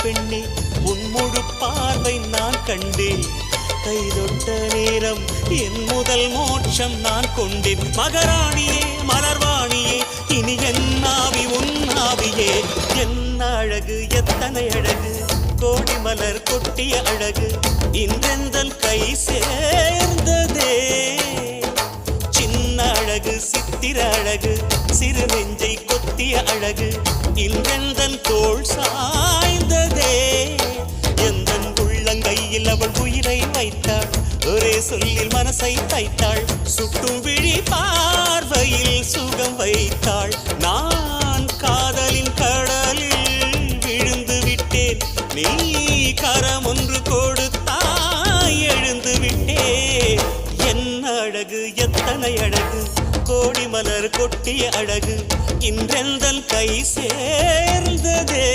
பெண்ணே உன் முழு பார்வை நான் கண்டேன். கைதொட்ட நேரம் என் முதல் மோட்சம் நான் கொண்டேன். மகராணியே மலர்வாணியே இனி என்னாவி உன்னாவியே. என்ன அழகு எத்தனை அழகு கோடி மலர் கொட்டிய அழகு இன்றெந்தன் கை சேர்ந்ததே. சின்ன அழகு சித்திர அழகு சிறு நெஞ்சை கொத்திய அழகு இன்றெந்தன் தோள் சாய்ந்ததே. எந்தன் உள்ளங்கையில் அவள் உயிரை வைத்தாள். ஒரே சொல்லில் மனசை தைத்தாள். சுட்டும் விழி பார்வையில் சுகம் வைத்தாள். நான் காதலின் கடலில் விழுந்து விட்டேன். நீ கரம் ஒன்று கொடுத்தாய் எழுந்து விட்டேன். என்ன அழகு எத்தனை அழகு கோடி மலர் கொட்டிய அழகு இன்றெந்தன் கை சேர்ந்ததே.